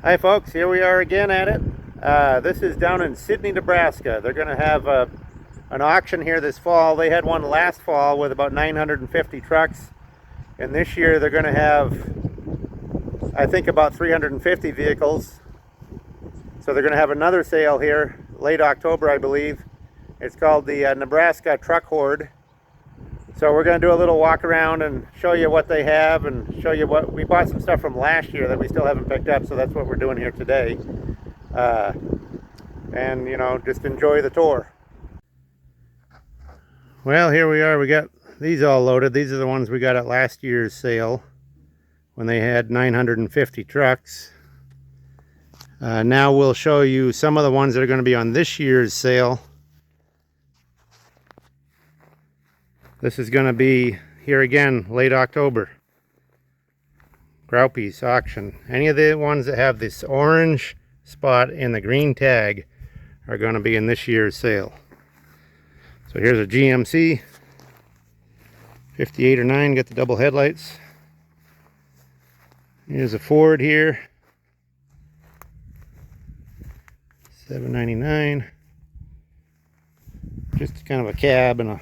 Hi folks, here we are again at it. This is down in Sidney, Nebraska. They're going to have an auction here this fall. They had one last fall with about 950 trucks. And this year they're going to have, I think, about 350 vehicles. So they're going to have another sale here, late October, I believe. It's called the Nebraska Truck Hoard. So we're going to do a little walk around and show you what they have and show you what we bought. Some stuff from last year that we still haven't picked up, so that's what we're doing here today. And you know, just enjoy the tour. Well, here we are. We got these all loaded. These are the ones we got at last year's sale when they had 950 trucks. Now we'll show you some of the ones that are going to be on this year's sale. This is going to be here again, late October. Kraupie's auction. Any of the ones that have this orange spot and the green tag are going to be in this year's sale. So here's a GMC 58 or 9, got the double headlights. Here's a Ford here, $7.99. Just kind of a cab and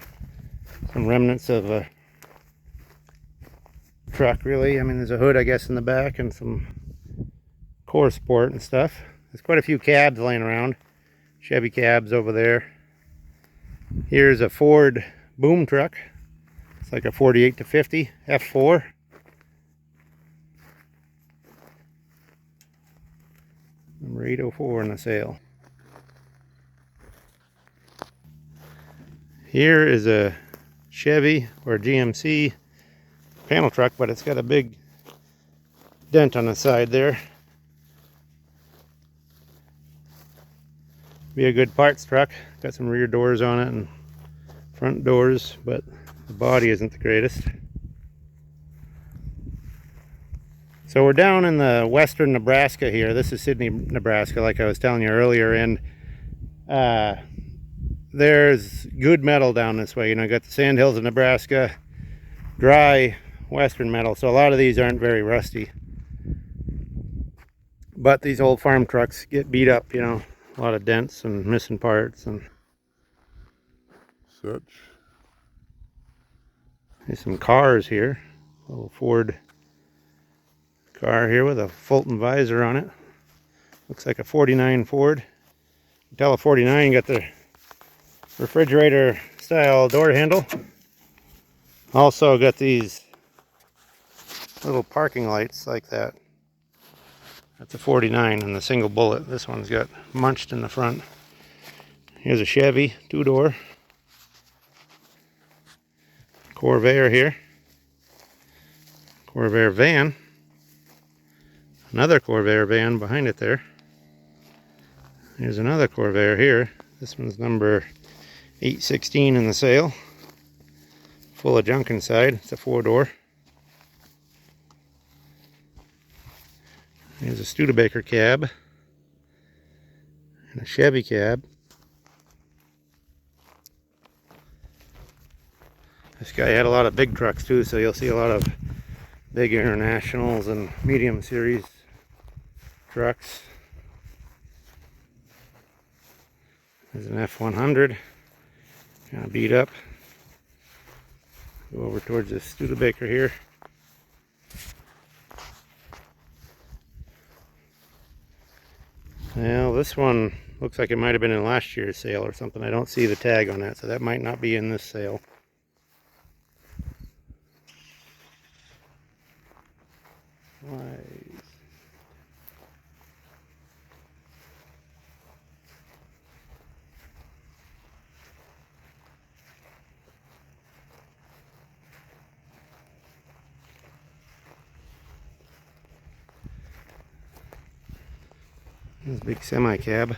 some remnants of a truck, really. I mean, there's a hood, I guess, in the back and some core support and stuff. There's quite a few cabs laying around. Chevy cabs over there. Here's a Ford boom truck. It's like a 48 to 50 F4. Number 804 in the sale. Here is a Chevy or GMC panel truck, but it's got a big dent on the side there. Be a good parts truck. Got some rear doors on it and front doors, but the body isn't the greatest. So we're down in the western Nebraska here. This is Sidney, Nebraska, like I was telling you earlier, and there's good metal down this way. You know, got the sandhills of Nebraska, dry western metal, so a lot of these aren't very rusty. But these old farm trucks get beat up, you know, a lot of dents and missing parts and such. There's some cars here. A little Ford car here with a Fulton visor on it. Looks like a 49 Ford. You can tell a 49 got the refrigerator style door handle. Also got these little parking lights like that. That's a 49 and the single bullet. This one's got munched in the front. Here's a Chevy 2-door. Corvair here. Corvair van. Another Corvair van behind it there. Here's another Corvair here. This one's number 816 in the sale. Full of junk inside. It's a 4-door. Here's a Studebaker cab. And a Chevy cab. This guy had a lot of big trucks too, so you'll see a lot of big internationals and medium series trucks. There's an F100. Kind of beat up. Go over towards this Studebaker here. Well, this one looks like it might have been in last year's sale or something. I don't see the tag on that, so that might not be in this sale. This big semi cab.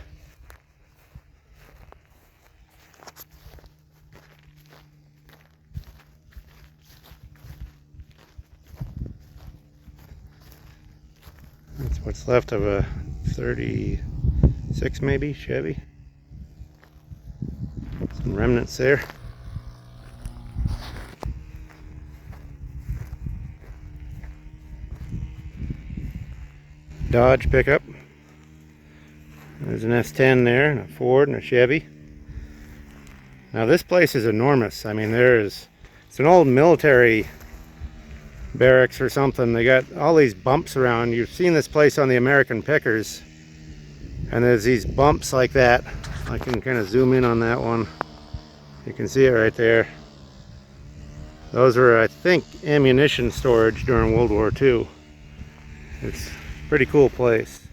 That's what's left of a 36 maybe Chevy. Some remnants there. Dodge pickup. There's an S10 there, and a Ford and a Chevy. Now this place is enormous. I mean, it's an old military barracks or something. They got all these bumps around. You've seen this place on the American Pickers, and there's these bumps like that. I can kind of zoom in on that one. You can see it right there. Those were, I think, ammunition storage during World War II. It's a pretty cool place.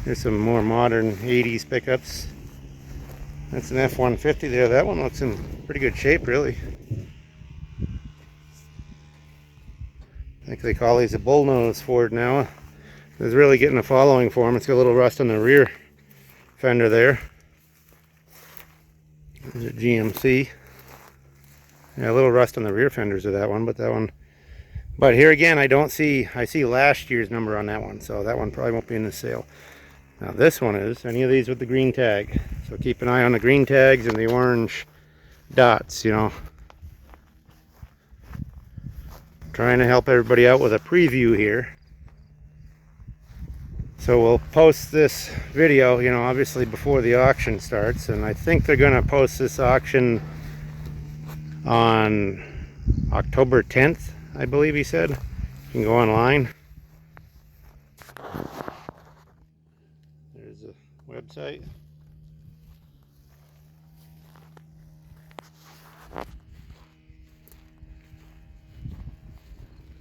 Here's some more modern 80s pickups. That's an F-150 there. That one looks in pretty good shape, really. I think they call these a bullnose Ford now. It's really getting a following for them. It's got a little rust on the rear fender there. There's a GMC. Yeah, a little rust on the rear fenders of that one, but that one. But here again, I see last year's number on that one, so that one probably won't be in the sale. Now this one is, any of these with the green tag. So keep an eye on the green tags and the orange dots, you know. Trying to help everybody out with a preview here. So we'll post this video, you know, obviously before the auction starts, and I think they're going to post this auction on October 10th, I believe he said. You can go online. There's a website.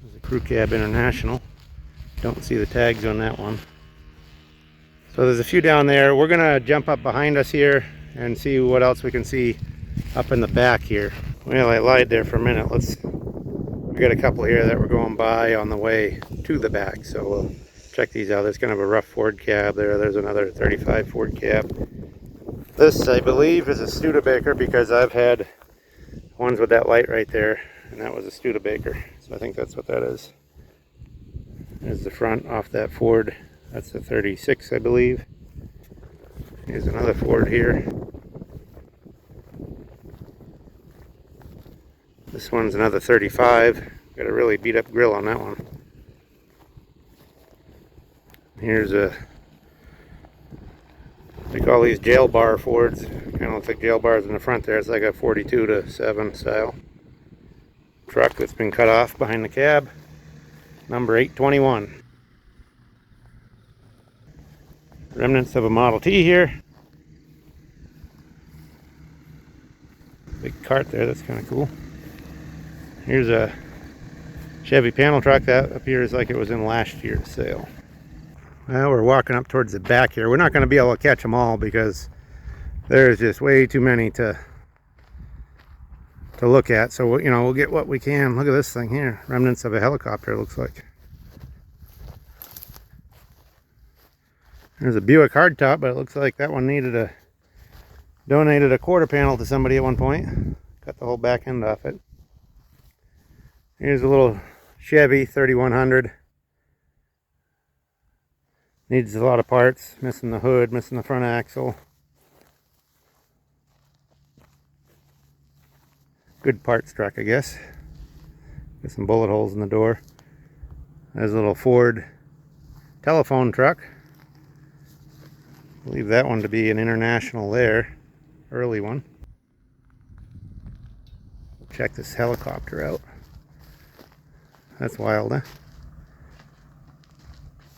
There's a Crew Cab International. Don't see the tags on that one. So there's a few down there. We're gonna jump up behind us here and see what else we can see up in the back here. Well, I lied there for a minute. We got a couple here that we're going by on the way to the back, so we'll check these out. There's kind of a rough Ford cab there. There's another 35 Ford cab. This, I believe, is a Studebaker because I've had ones with that light right there, and that was a Studebaker. So I think that's what that is. There's the front off that Ford. That's a 36, I believe. Here's another Ford here. This one's another 35. Got a really beat up grill on that one. Here's they call these jail bar Fords. Kind of looks like jail bars in the front there. It's like a 42-7 style truck that's been cut off behind the cab. Number 821. Remnants of a Model T here. Big cart there, that's kind of cool. Here's a Chevy panel truck that appears like it was in last year's sale. Well, we're walking up towards the back here. We're not going to be able to catch them all because there's just way too many to look at. So, you know, we'll get what we can. Look at this thing here. Remnants of a helicopter, it looks like. There's a Buick hardtop, but it looks like that one donated a quarter panel to somebody at one point. Cut the whole back end off it. Here's a little Chevy 3100. Needs a lot of parts. Missing the hood, missing the front axle. Good parts truck, I guess. Got some bullet holes in the door. There's a little Ford telephone truck. Believe that one to be an International there. Early one. Check this helicopter out. That's wild, huh?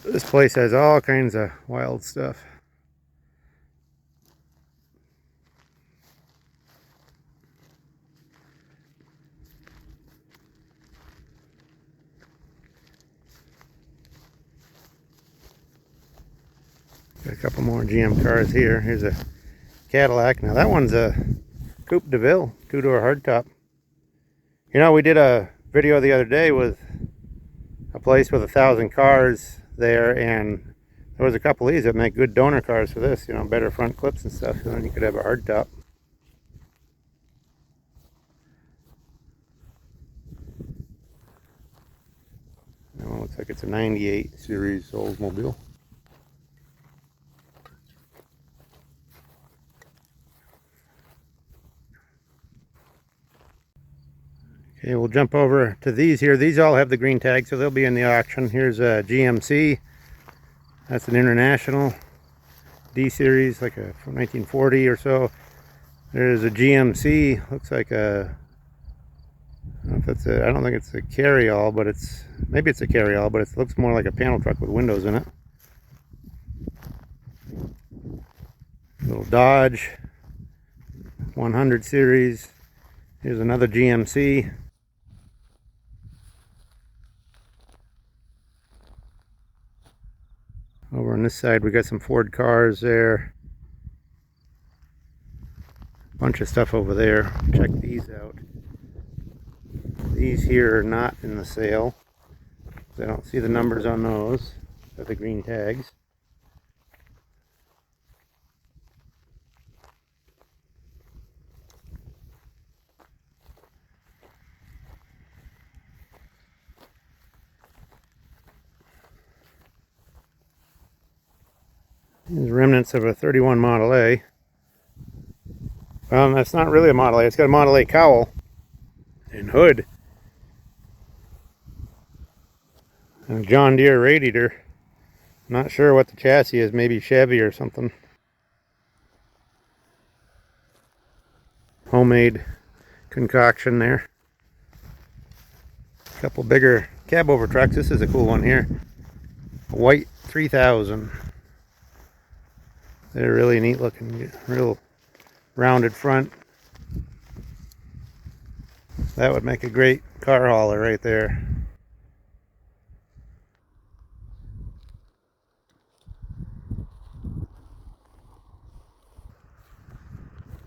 This place has all kinds of wild stuff. Got a couple more GM cars here. Here's a Cadillac. Now that one's a Coupe de Ville, two-door hardtop. You know, we did a video the other day with a place with 1,000 cars there, and there was a couple of these that make good donor cars for this, you know, better front clips and stuff, so then you could have a hardtop. That one looks like it's a 98 series Oldsmobile. Okay, we'll jump over to these here. These all have the green tag, so they'll be in the auction. Here's a GMC. That's an International. D series, like a from 1940 or so. There's a GMC, looks like a, I don't know if it's a, I don't think it's a carry-all, but it's, maybe it's a carry-all, but it looks more like a panel truck with windows in it. Little Dodge 100 series. Here's another GMC. Over on this side we got some Ford cars there. Bunch of stuff over there. Check these out. These here are not in the sale. I don't see the numbers on those. Got the green tags. These remnants of a 31 Model A. That's not really a Model A. It's got a Model A cowl and hood. And a John Deere radiator. Not sure what the chassis is. Maybe Chevy or something. Homemade concoction there. A couple bigger cab over trucks. This is a cool one here. A white 3000. They're really neat looking. Real rounded front. That would make a great car hauler right there.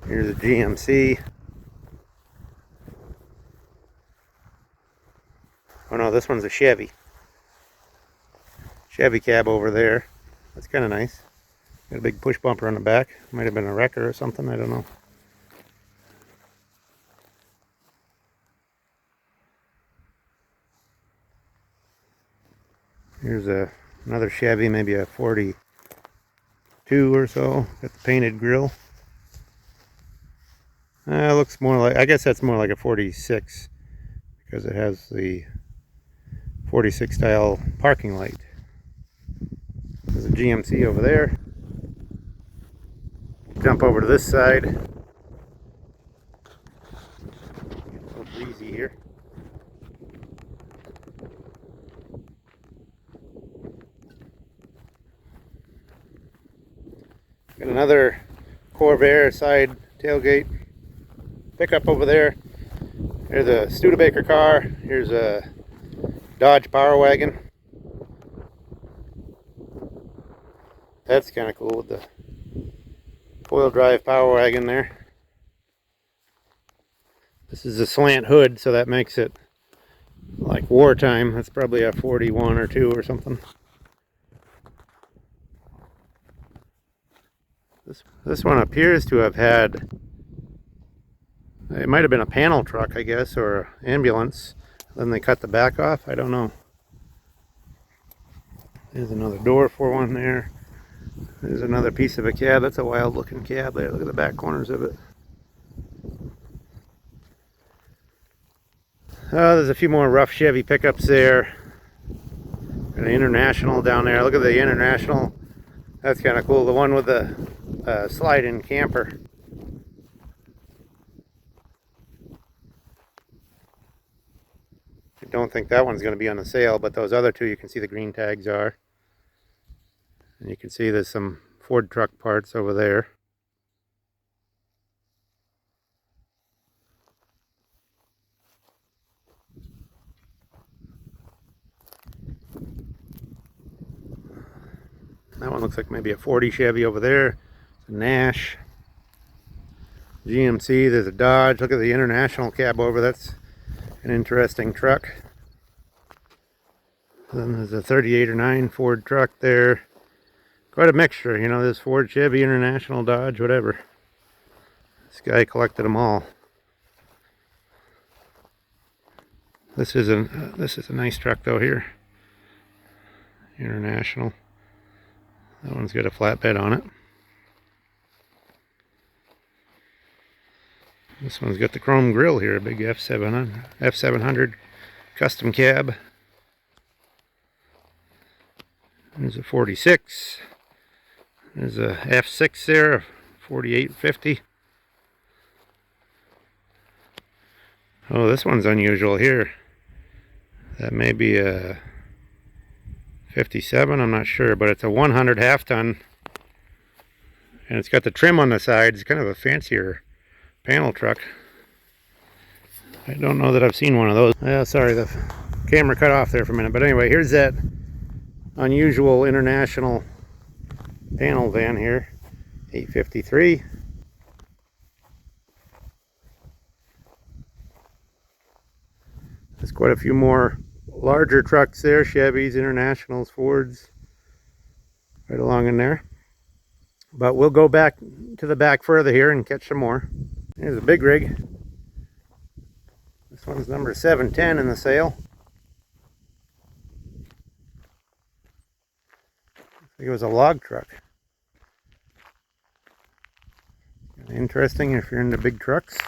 Here's a GMC. Oh no, this one's a Chevy. Chevy cab over there. That's kind of nice. Got a big push bumper on the back. Might have been a wrecker or something, I don't know. Here's another Chevy, maybe a 42 or so. Got the painted grille. Looks more like, I guess that's more like a 46 because it has the 46 style parking light. There's a GMC over there. Jump over to this side. A little breezy here. Got another Corvair side tailgate pickup over there. Here's a Studebaker car. Here's a Dodge Power Wagon. That's kind of cool with the four-wheel drive Power Wagon there. This is a slant hood, so that makes it like wartime. That's probably a 41 or 2 or something. This one appears to have had, it might have been a panel truck, I guess, or ambulance. Then they cut the back off. I don't know. There's another door for one there. There's another piece of a cab. That's a wild looking cab there. Look at the back corners of it. There's a few more rough Chevy pickups there. Got an International down there. Look at the International. That's kind of cool. The one with the slide-in camper. I don't think that one's going to be on the sale, but those other two, you can see the green tags are. And you can see there's some Ford truck parts over there. That one looks like maybe a 40 Chevy over there. A Nash. GMC, there's a Dodge. Look at the International cab over. That's an interesting truck. Then there's a 38 or 9 Ford truck there. Quite a mixture, you know, there's Ford, Chevy, International, Dodge, whatever. This guy collected them all. This is a nice truck though here. International. That one's got a flatbed on it. This one's got the chrome grille here, a big F700 custom cab. There's a 46. There's a F6 there, 4850. Oh, this one's unusual here. That may be a 57, I'm not sure, but it's a 100 half ton. And it's got the trim on the side. It's kind of a fancier panel truck. I don't know that I've seen one of those. Sorry, the camera cut off there for a minute. But anyway, here's that unusual international panel van here. 853. There's quite a few more larger trucks there. Chevys, Internationals, Fords, right along in there. But we'll go back to the back further here and catch some more. Here's a big rig. This one's number 710 in the sale. I think it was a log truck. Interesting if you're into big trucks.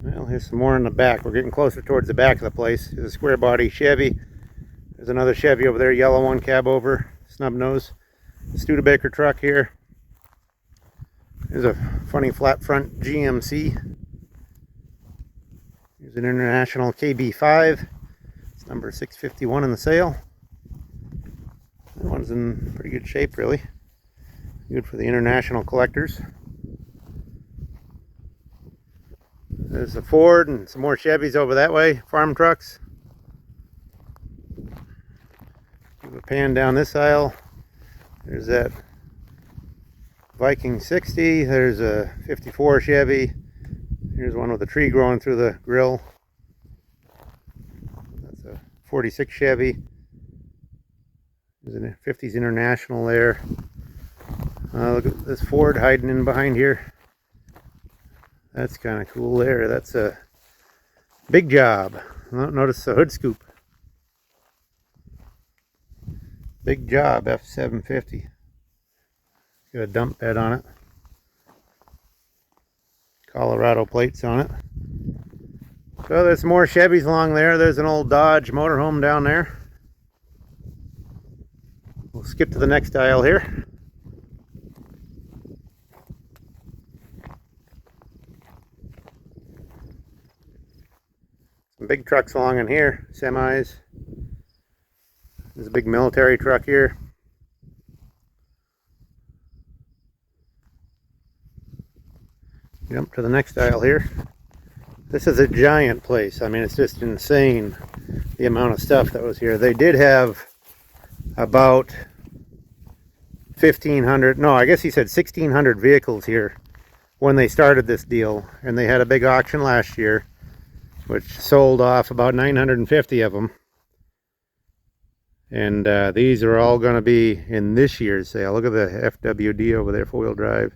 Well, here's some more in the back. We're getting closer towards the back of the place. There's a square body Chevy. There's another Chevy over there, yellow one, cab over, snub nose. Studebaker truck here. There's a funny flat front GMC. Here's an International KB5. It's number 651 in the sale. That one's in pretty good shape, really. Good for the international collectors. There's a Ford and some more Chevys over that way, farm trucks. Give a pan down this aisle. There's that Viking 60. There's a 54 Chevy. Here's one with a tree growing through the grill. That's a 46 Chevy. There's a 50s International there. Look at this Ford hiding in behind here. That's kind of cool there. That's a big job. Notice the hood scoop. Big job F750. Got a dump bed on it. Colorado plates on it. So there's more Chevys along there. There's an old Dodge motorhome down there. We'll skip to the next aisle here. Some big trucks along in here, semis. There's a big military truck here. Jump to the next aisle here. This is a giant place. I mean, it's just insane the amount of stuff that was here. They did have about 1,500, no, I guess he said 1,600 vehicles here when they started this deal. And they had a big auction last year, which sold off about 950 of them. And these are all going to be in this year's sale. Look at the FWD over there, four-wheel drive.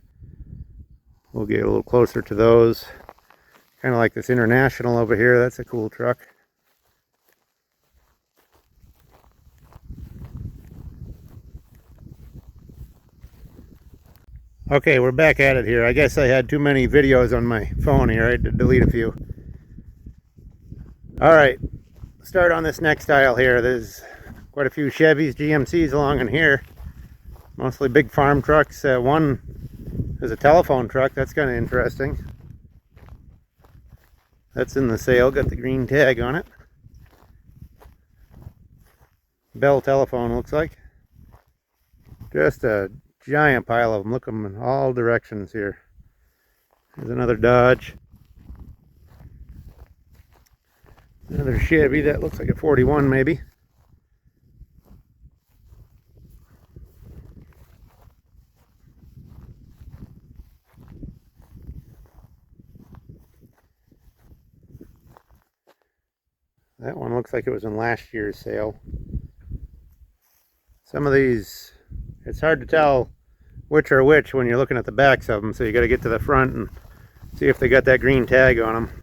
We'll get a little closer to those. Kind of like this International over here. That's a cool truck. Okay, we're back at it here. I guess I had too many videos on my phone here. I had to delete a few. Alright, start on this next aisle here. There's quite a few Chevys, GMCs along in here. Mostly big farm trucks. One is a telephone truck. That's kind of interesting. That's in the sale. Got the green tag on it. Bell telephone, looks like. Just a giant pile of them. Look at them in all directions here. There's another Dodge. Another Chevy. That looks like a 41 maybe. That one looks like it was in last year's sale. Some of these, it's hard to tell which are which when you're looking at the backs of them, so you got to get to the front and see if they got that green tag on them.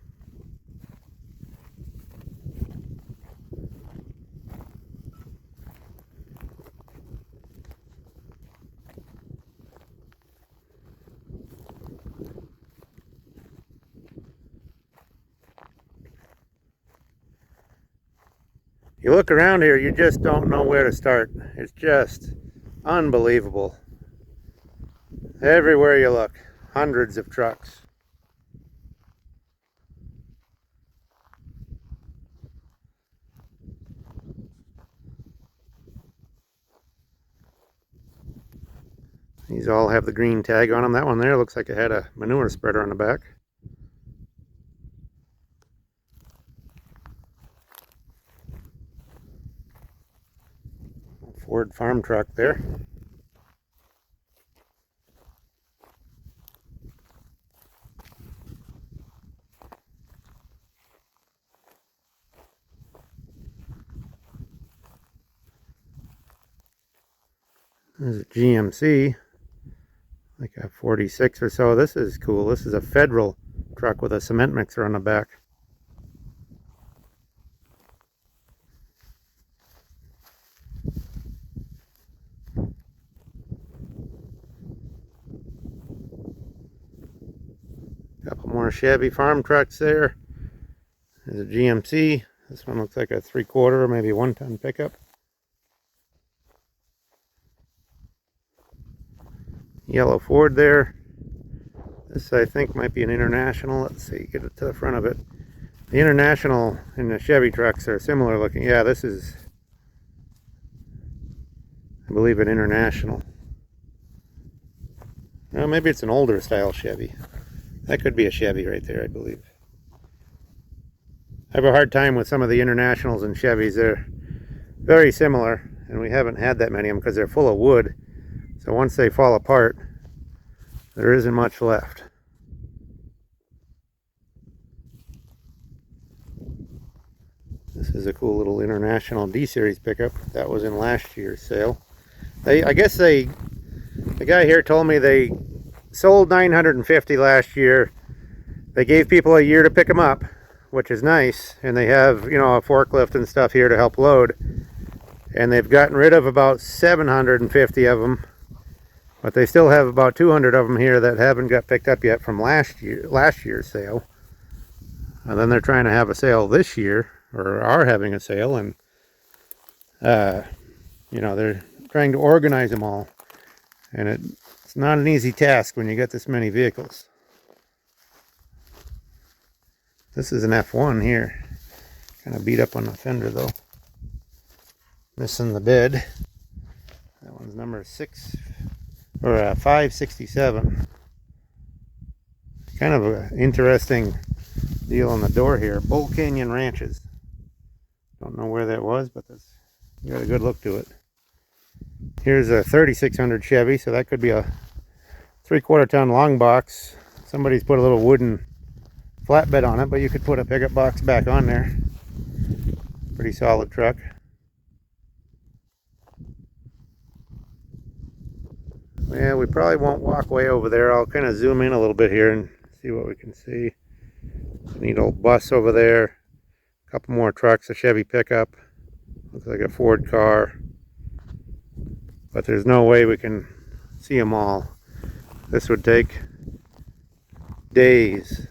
You look around here, you just don't know where to start. It's just unbelievable Everywhere you look, hundreds of trucks. These all have the green tag on them. That one there looks like it had a manure spreader on the back. Ford farm truck there. There's a GMC, like a 46 or so. This is cool. This is a Federal truck with a cement mixer on the back. Couple more Chevy farm trucks there. There's a GMC. This one looks like a 3/4 or maybe 1-ton pickup. Yellow Ford there. This I think might be an International. Let's see, get it to the front of it. The International and the Chevy trucks are similar looking. Yeah, this is, I believe, an International. Well, maybe it's an older style Chevy. That could be a Chevy right there, I believe. I have a hard time with some of the Internationals and Chevys. They're very similar, and we haven't had that many of them because they're full of wood. So once they fall apart, there isn't much left. This is a cool little International D-Series pickup. That was in last year's sale. I guess the guy here told me they sold 950 last year. They gave people a year to pick them up, which is nice. And they have, you know, a forklift and stuff here to help load. And they've gotten rid of about 750 of them. But they still have about 200 of them here that haven't got picked up yet from last year's sale. And then they're trying to have a sale this year, or are having a sale, and you know, they're trying to organize them all. And it's not an easy task when you get this many vehicles. This is an F1 here. Kind of beat up on the fender though. Missing the bed. That one's number 567. Kind of an interesting deal on the door here. Bull Canyon Ranches. Don't know where that was, but that's got a good look to it. Here's a 3600 Chevy, so that could be a 3/4 ton long box. Somebody's put a little wooden flatbed on it, but you could put a pickup box back on there. Pretty solid truck. Yeah, we probably won't walk way over there. I'll kind of zoom in a little bit here and see what we can see. A neat old bus over there. A couple more trucks, a Chevy pickup. Looks like a Ford car. But there's no way we can see them all. This would take days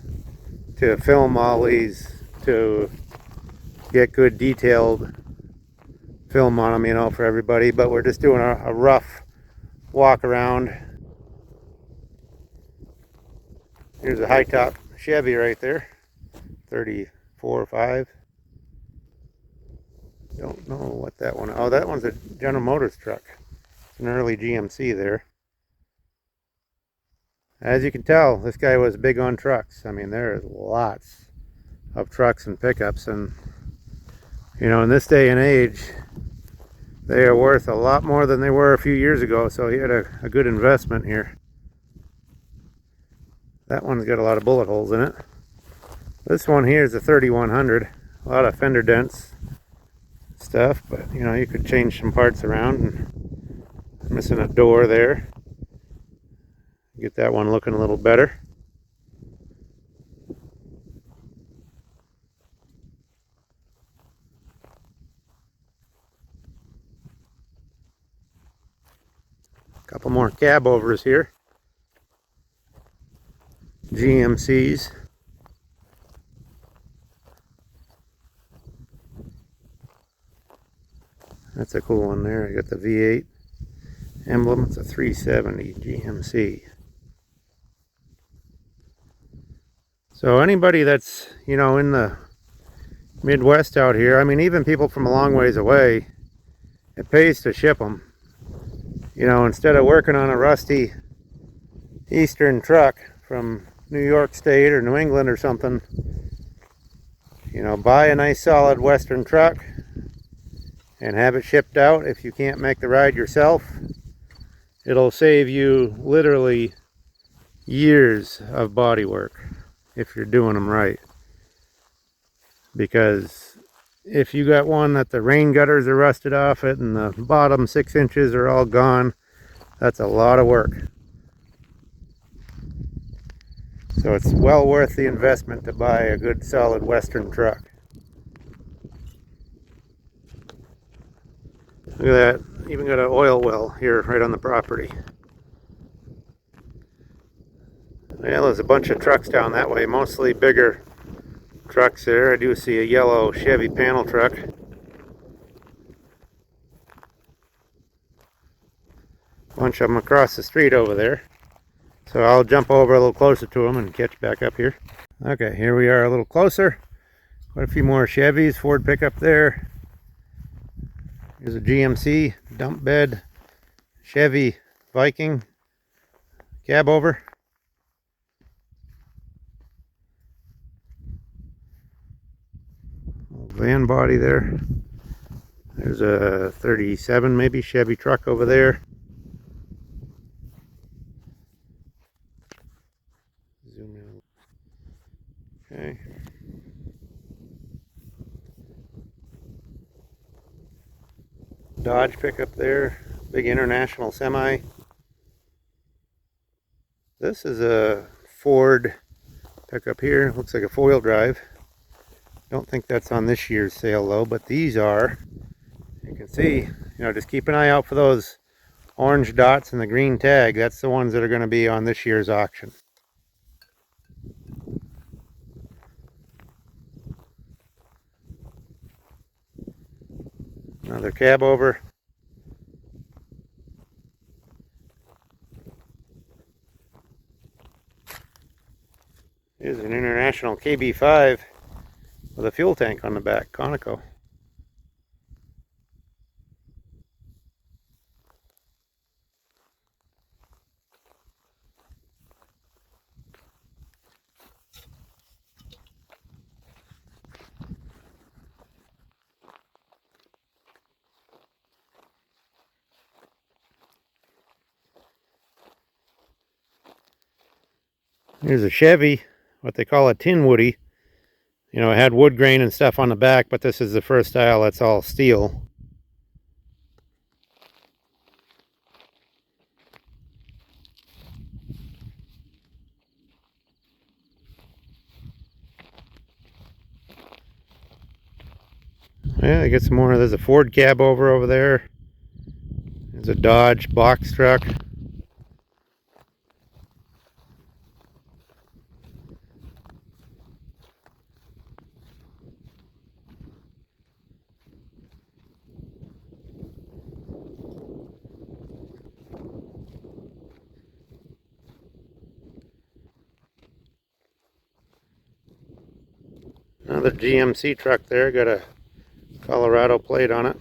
to film all these, to get good detailed film on them, you know, for everybody. But we're just doing a rough walk around. Here's a high top Chevy right there, 34 or 5. Don't know what that one. Oh, that one's a General Motors truck. It's an early GMC there. As you can tell, this guy was big on trucks. I mean, there's lots of trucks and pickups, and you know, in this day and age, they are worth a lot more than they were a few years ago, so he had a good investment here. That one's got a lot of bullet holes in it. This one here is a 3100. A lot of fender dents stuff, but you know, you could change some parts around. And missing a door there. Get that one looking a little better. Couple more cab overs here. GMCs. That's a cool one there. I got the V8 emblem. It's a 370 GMC. So anybody that's, you know, in the Midwest out here, I mean, even people from a long ways away, it pays to ship them. You know, instead of working on a rusty Eastern truck from New York State or New England or something, you know, buy a nice solid Western truck and have it shipped out. If you can't make the ride yourself, it'll save you literally years of body work if you're doing them right. Because if you got one that the rain gutters are rusted off it and the bottom 6 inches are all gone, that's a lot of work. So it's well worth the investment to buy a good solid Western truck. Look at that, even got an oil well here right on the property. Well, there's a bunch of trucks down that way, mostly bigger trucks there. I do see a yellow Chevy panel truck. Bunch of them across the street over there. So I'll jump over a little closer to them and catch back up here. Okay, here we are a little closer. Quite a few more Chevys, Ford pickup there. Here's a GMC dump bed, Chevy Viking cab over. Van body there. There's a 37 maybe Chevy truck over there. Zoom in. Okay. Dodge pickup there. Big international semi. This is a Ford pickup here. Looks like a 4-wheel drive. Don't think that's on this year's sale though, but these are. You can see, you know, just keep an eye out for those orange dots and the green tag. That's the ones that are going to be on this year's auction. Another cab over. Here's an international KB5 with a fuel tank on the back, Conoco. Here's a Chevy, what they call a tin woody. You know, it had wood grain and stuff on the back, but this is the first style that's all steel. Yeah, I get some more. There's a Ford cab over there. There's a Dodge box truck. Another GMC truck there, got a Colorado plate on it.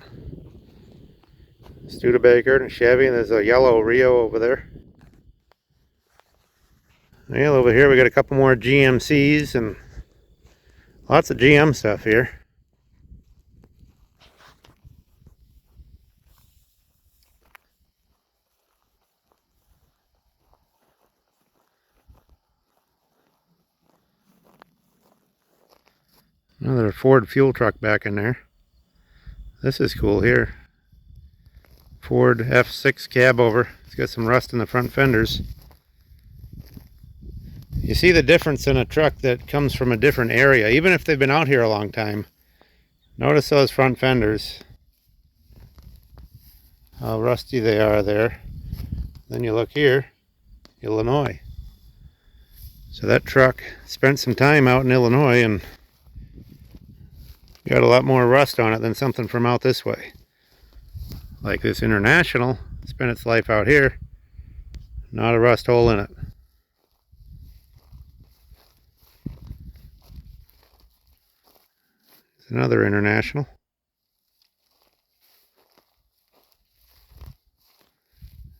Studebaker and a Chevy, and there's a yellow Rio over there. Well, over here we got a couple more GMCs and lots of GM stuff here. Another Ford fuel truck back in there. This is cool here. Ford F6 cab over. It's got some rust in the front fenders. You see the difference in a truck that comes from a different area, even if they've been out here a long time. Notice those front fenders, how rusty they are there. Then you look here, Illinois. So that truck spent some time out in Illinois and got a lot more rust on it than something from out this way. Like this International, spent its life out here, not a rust hole in it. Another International.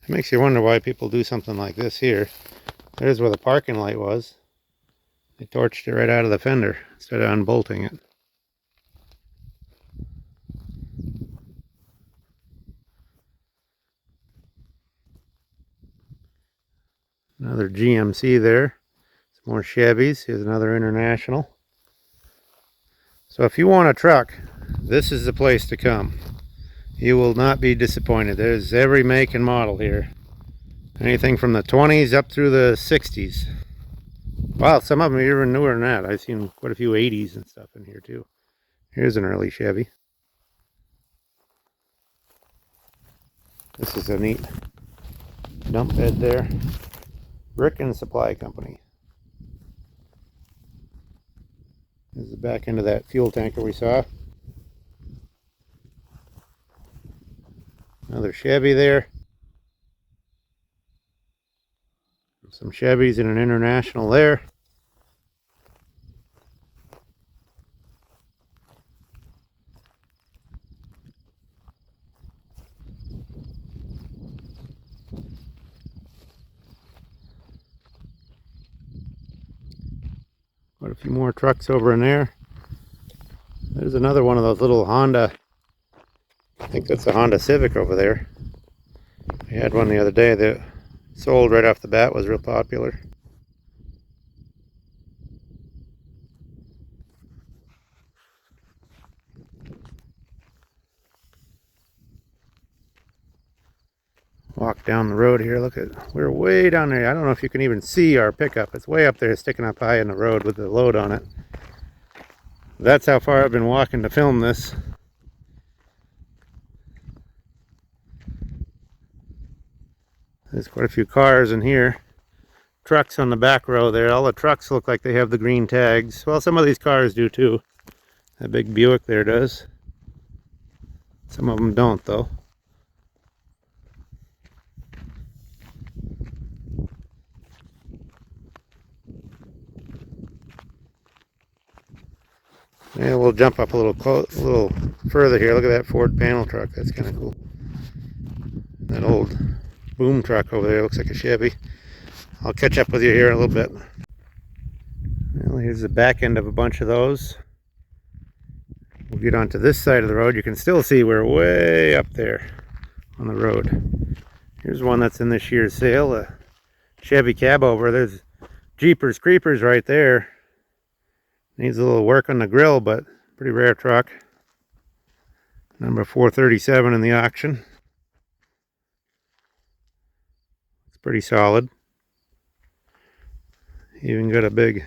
It makes you wonder why people do something like this here. There's where the parking light was. They torched it right out of the fender instead of unbolting it. Another GMC there. Some more Chevys. Here's another International. So if you want a truck, this is the place to come. You will not be disappointed. There's every make and model here. Anything from the 20s up through the 60s. Wow, some of them are even newer than that. I've seen quite a few 80s and stuff in here too. Here's an early Chevy. This is a neat dump bed there. Brick and Supply Company. This is the back end of that fuel tanker we saw. Another Chevy there. Some Chevys and an International there. Quite a few more trucks over in there. There's another one of those little Honda. I think that's a Honda Civic over there. We had one the other day that sold right off the bat, was real popular. Walk down the road here. Look at, we're way down there. I don't know if you can even see our pickup. It's way up there, sticking up high in the road with the load on it. That's how far I've been walking to film this. There's quite a few cars in here. Trucks on the back row there. All the trucks look like they have the green tags. Well, some of these cars do too. That big Buick there does. Some of them don't though. Yeah, we'll jump up a little further here. Look at that Ford panel truck. That's kind of cool. That old boom truck over there looks like a Chevy. I'll catch up with you here in a little bit. Well, here's the back end of a bunch of those. We'll get onto this side of the road. You can still see we're way up there on the road. Here's one that's in this year's sale, a Chevy cab over. There's Jeepers Creepers right there. Needs a little work on the grill, but pretty rare truck. Number 437 in the auction. It's pretty solid. Even got a big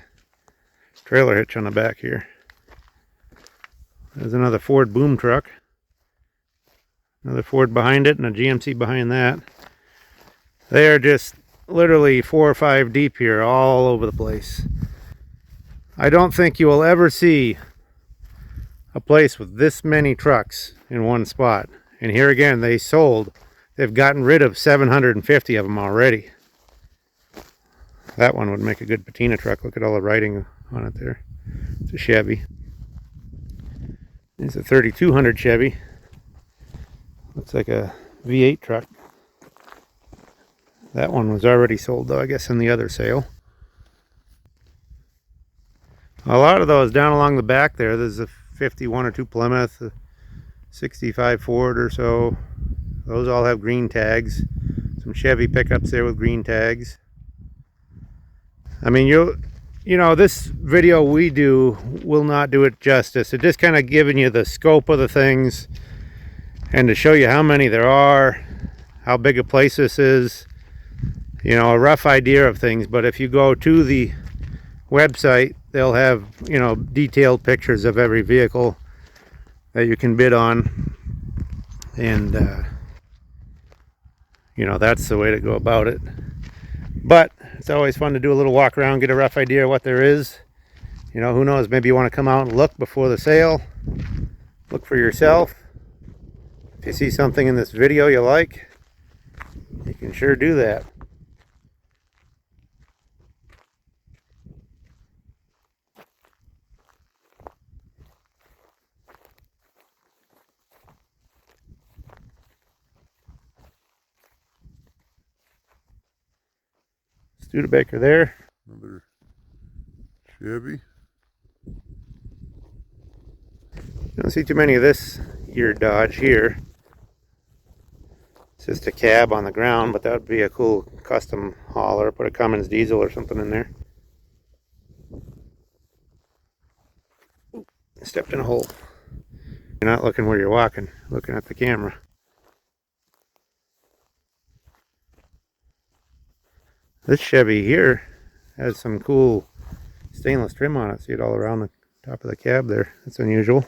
trailer hitch on the back here. There's another Ford boom truck. Another Ford behind it and a GMC behind that. They are just literally 4 or 5 deep here, all over the place. I don't think you will ever see a place with this many trucks in one spot. And here again, they've gotten rid of 750 of them already. That one would make a good patina truck. Look at all the writing on it there. It's a Chevy. It's a 3200 Chevy. Looks like a V8 truck. That one was already sold though, I guess, in the other sale. A lot of those down along the back there. There's a 51 or 2 Plymouth, a 65 Ford or so. Those all have green tags. Some Chevy pickups there with green tags. I mean, you know, this video we do will not do it justice. It just kind of giving you the scope of the things and to show you how many there are, how big a place this is, you know, a rough idea of things. But if you go to the website, they'll have, you know, detailed pictures of every vehicle that you can bid on, and you know, that's the way to go about it. But it's always fun to do a little walk around, get a rough idea of what there is. You know, who knows, maybe you want to come out and look before the sale, look for yourself. If you see something in this video you like, you can sure do that. Studebaker there. Another Chevy. You don't see too many of this year Dodge here. It's just a cab on the ground, but that would be a cool custom hauler. Put a Cummins diesel or something in there. Stepped in a hole. You're not looking where you're walking, looking at the camera. This Chevy here has some cool stainless trim on it. See it all around the top of the cab there. That's unusual.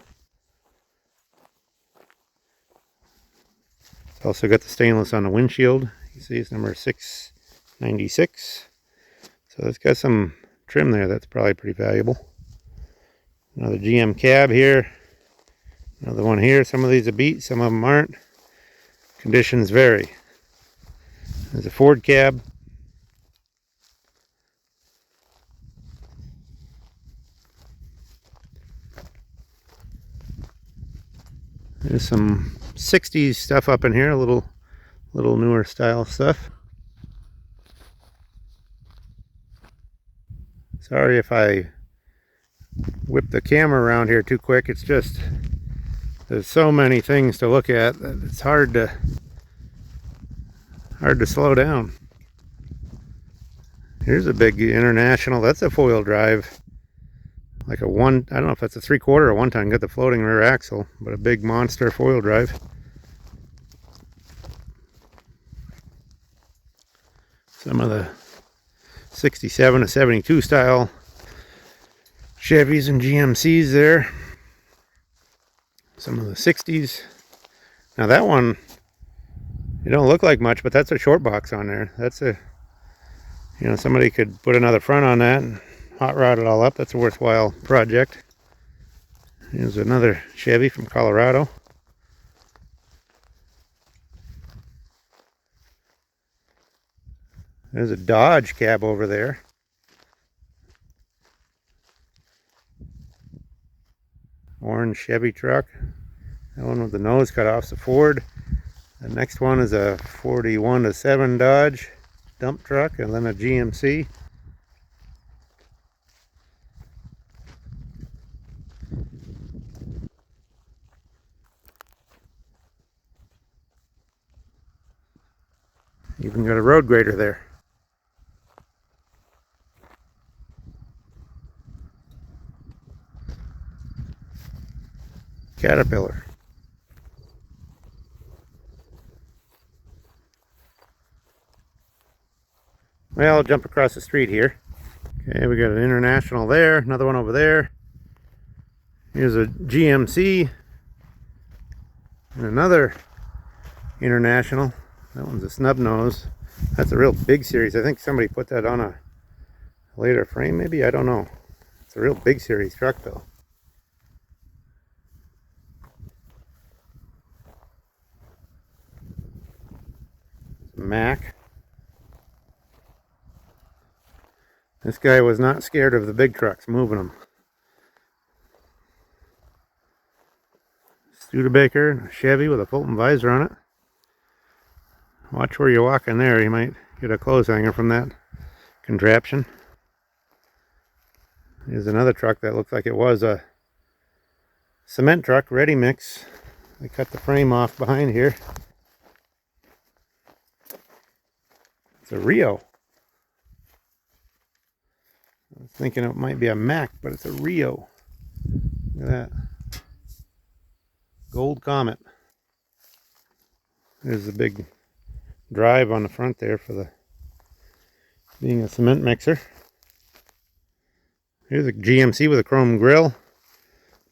It's also got the stainless on the windshield. You see it's number 696. So it's got some trim there that's probably pretty valuable. Another GM cab here. Another one here. Some of these are beat, some of them aren't. Conditions vary. There's a Ford cab. There's some 60s stuff up in here, a little newer style stuff. Sorry if I whip the camera around here too quick. It's just there's so many things to look at that it's hard to slow down. Here's a big International. That's a four-wheel drive. Like a one, I don't know if that's a 3/4 or 1-ton. Got the floating rear axle, but a big monster four-wheel drive. Some of the 67 to 72 style Chevys and GMCs there. Some of the 60s. Now that one, it don't look like much, but that's a short box on there. That's a, you know, somebody could put another front on that and hot rod it all up. That's a worthwhile project. Here's another Chevy from Colorado. There's a Dodge cab over there. Orange Chevy truck. That one with the nose cut off is a Ford. The next one is a 41-7 Dodge dump truck, and then a GMC. Even got a road grader there. Caterpillar. Well, I'll jump across the street here. Okay, we got an International there, another one over there. Here's a GMC and another International. That one's a snub nose. That's a real big series. I think somebody put that on a later frame, maybe? I don't know. It's a real big series truck though. Mack. This guy was not scared of the big trucks moving them. Studebaker, a Chevy with a Fulton visor on it. Watch where you're walking there. You might get a clothes hanger from that contraption. Here's another truck that looks like it was a cement truck, ready mix. They cut the frame off behind here. It's a Rio. I was thinking it might be a Mack, but it's a Rio. Look at that. Gold Comet. There's the big drive on the front there for the being a cement mixer. Here's a GMC with a chrome grille.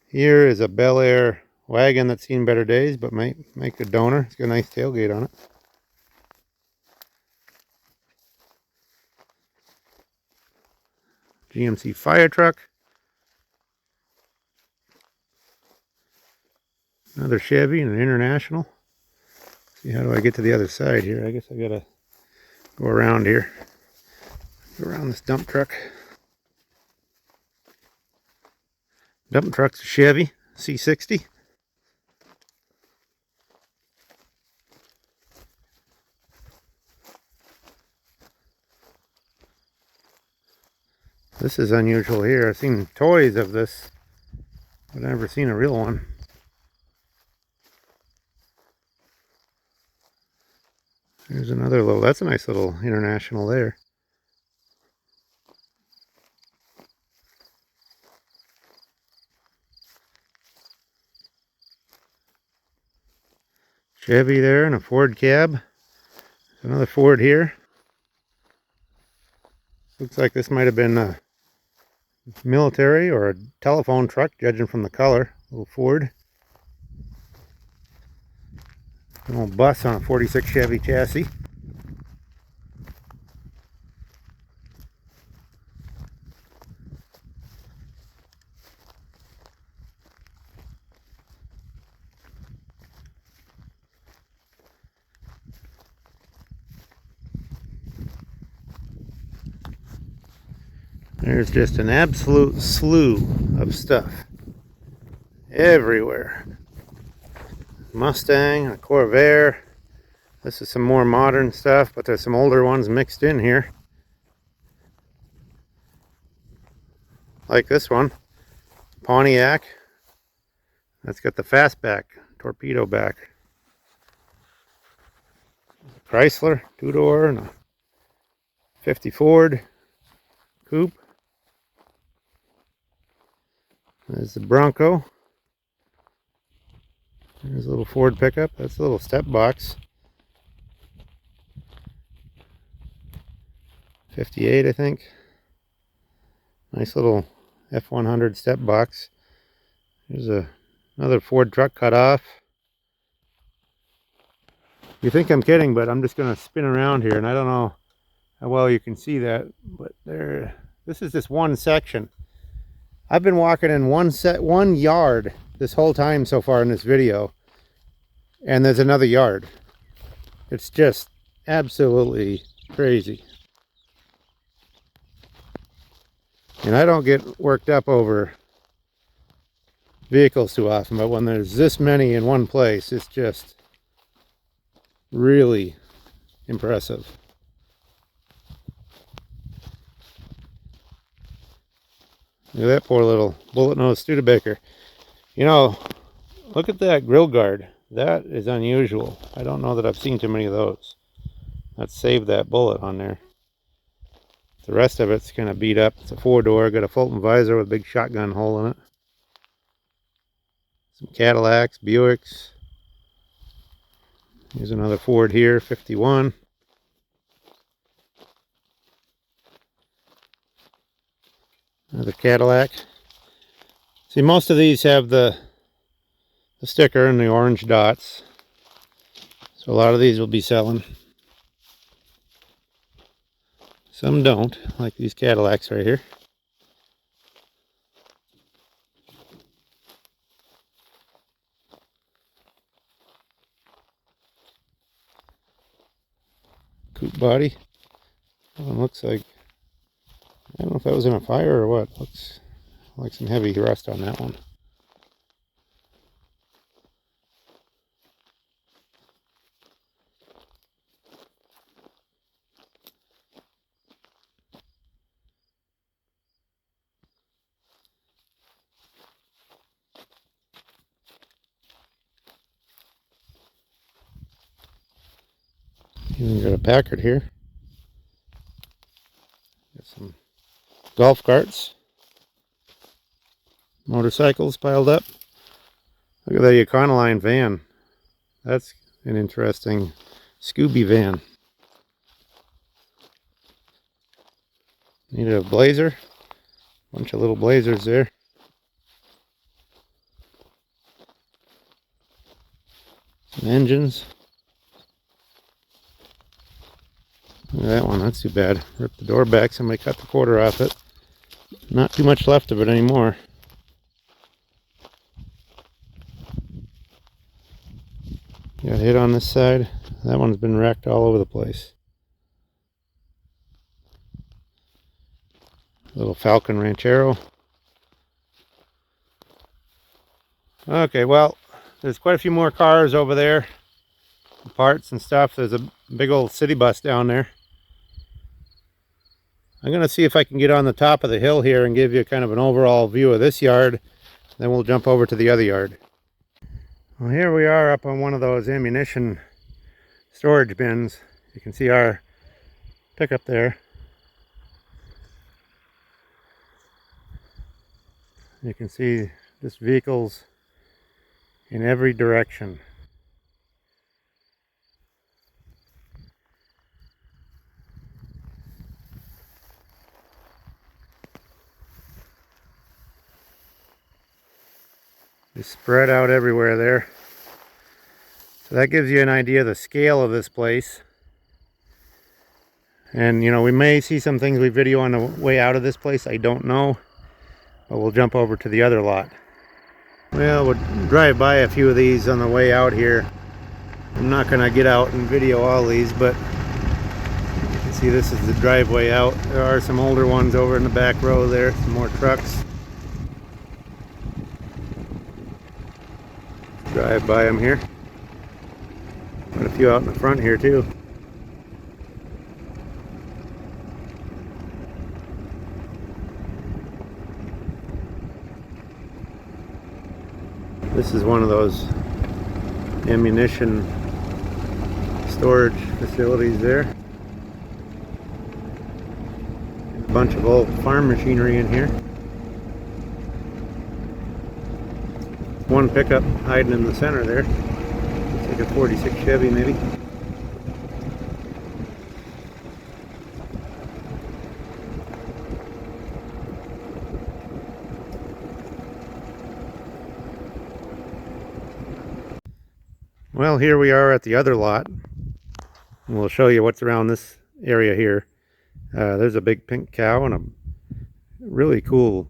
Here is a Bel Air wagon that's seen better days, but might make a donor. It's got a nice tailgate on it. GMC fire truck. Another Chevy and an International. See, how do I get to the other side here? I guess I gotta go around here. Go around this dump truck. Dump truck's a Chevy C60. This is unusual here. I've seen toys of this, but I've never seen a real one. There's another little, that's a nice little international there. Chevy there and a Ford cab. There's another Ford here. Looks like this might have been a military or a telephone truck, judging from the color. Little Ford. An old bus on a 46 Chevy chassis. There's just an absolute slew of stuff everywhere. Mustang, a Corvair. This is some more modern stuff, but there's some older ones mixed in here. Like this one, Pontiac. That's got the fastback, torpedo back. Chrysler, two-door, and a 50 Ford coupe. There's the Bronco. There's a little Ford pickup. That's a little step box. 58, I think. Nice little F100 step box. There's another Ford truck cut off. You think I'm kidding, but I'm just going to spin around here, and I don't know how well you can see that, but there. This is just one section. I've been walking in one yard this whole time so far in this video, and there's another yard. It's just absolutely crazy. And I don't get worked up over vehicles too often, but when there's this many in one place, it's just really impressive. Look at that poor little bullet-nosed Studebaker. You know, look at that grill guard. That is unusual. I don't know that I've seen too many of those. Let's save that bullet on there. The rest of it's kind of beat up. It's a four-door, got a Fulton visor with a big shotgun hole in it. Some Cadillacs, Buicks. Here's another Ford here, 51. Another Cadillac. See, most of these have the sticker and the orange dots. So a lot of these will be selling. Some don't, like these Cadillacs right here. Coupe body. That one looks like, I don't know if that was in a fire or what. Looks like some heavy rust on that one. Even got a Packard here. Got some golf carts. Motorcycles piled up. Look at that Econoline van. That's an interesting Scooby van. Needed a Blazer. Bunch of little Blazers there. Some engines. Look at that one, that's too bad. Ripped the door back, somebody cut the quarter off it. Not too much left of it anymore. Got hit on this side. That one's been wrecked all over the place. Little Falcon Ranchero. Okay, well, there's quite a few more cars over there. Parts and stuff. There's a big old city bus down there. I'm going to see if I can get on the top of the hill here and give you kind of an overall view of this yard. Then we'll jump over to the other yard. Well, here we are up on one of those ammunition storage bins. You can see our pickup there. You can see just vehicles in every direction. Just spread out everywhere there. So that gives you an idea of the scale of this place. And you know, we may see some things we video on the way out of this place, I don't know. But we'll jump over to the other lot. Well, we'll drive by a few of these on the way out here. I'm not gonna get out and video all these, but you can see this is the driveway out. There are some older ones over in the back row there, some more trucks. Drive by them here. Got a few out in the front here too. This is one of those ammunition storage facilities there. A bunch of old farm machinery in here. One pickup hiding in the center there. Looks like a 46 Chevy maybe. Well, here we are at the other lot. And we'll show you what's around this area here. There's a big pink cow and a really cool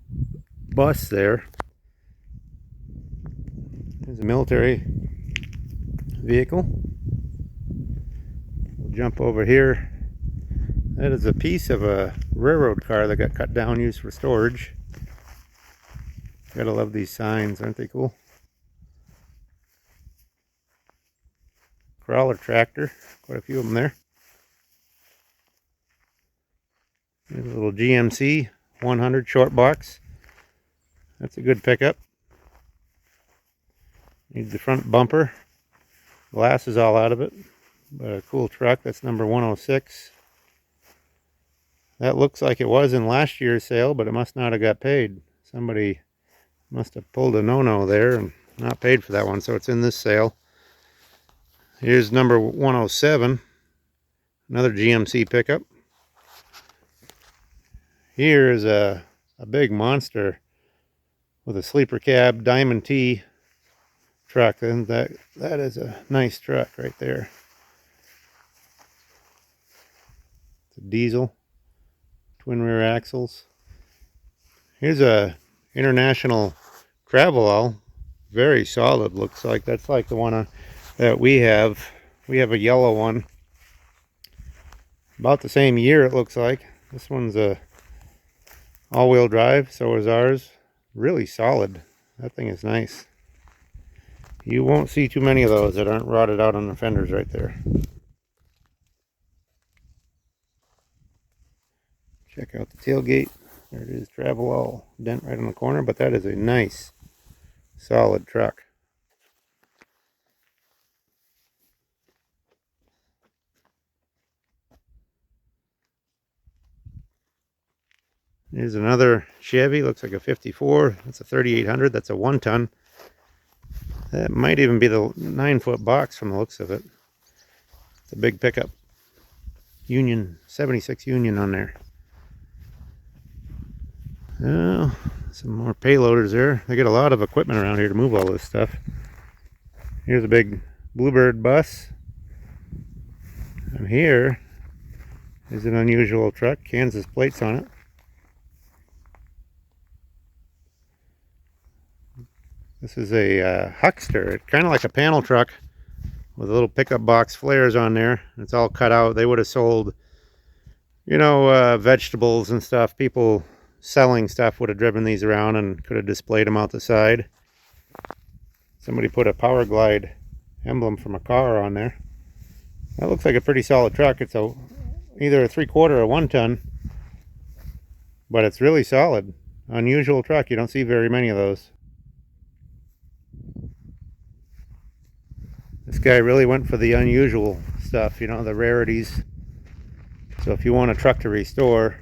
bus there. There's a military vehicle. We'll jump over here. That is a piece of a railroad car that got cut down, used for storage. Gotta love these signs, aren't they cool? Crawler tractor, quite a few of them there. There's a little GMC 100 short box. That's a good pickup. Needs the front bumper. Glass is all out of it. But a cool truck. That's number 106. That looks like it was in last year's sale, but it must not have got paid. Somebody must have pulled a no-no there and not paid for that one, so it's in this sale. Here's number 107, another GMC pickup. Here is a big monster with a sleeper cab Diamond T truck, and that is a nice truck right there. It's a diesel, twin rear axles. Here's a International Travelall, very solid. Looks like that's like the one that we have. We have a yellow one, about the same year it looks like. This one's a all-wheel drive, so is ours. Really solid. That thing is nice. You won't see too many of those that aren't rotted out on the fenders right there. Check out the tailgate. There it is, Travelall, dent right on the corner, but that is a nice solid truck. Here's another Chevy, looks like a 54. That's a 3800. That's a 1-ton. That might even be the 9-foot box from the looks of it. It's a big pickup. Union, 76 Union on there. Oh, some more payloaders there. They get a lot of equipment around here to move all this stuff. Here's a big Bluebird bus. And here is an unusual truck, Kansas plates on it. This is a Huckster. It's kind of like a panel truck with a little pickup box flares on there. It's all cut out. They would have sold, you know, vegetables and stuff. People selling stuff would have driven these around and could have displayed them out the side. Somebody put a Power Glide emblem from a car on there. That looks like a pretty solid truck. It's either a 3/4 or 1-ton. but it's really solid. Unusual truck. You don't see very many of those. This guy really went for the unusual stuff, you know, the rarities. So if you want a truck to restore,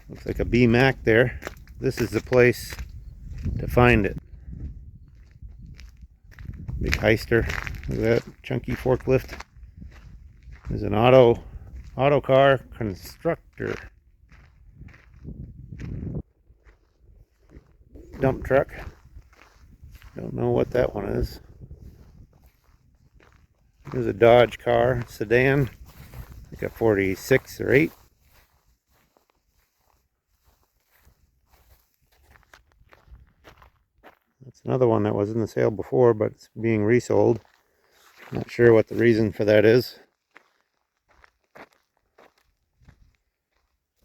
looks like a B-Mac there, this is the place to find it. Big heister. Look at that chunky forklift. There's an auto car constructor. Dump truck. Don't know what that one is. There's a Dodge car, sedan, like a 46 or 8. That's another one that was in the sale before, but it's being resold. Not sure what the reason for that is.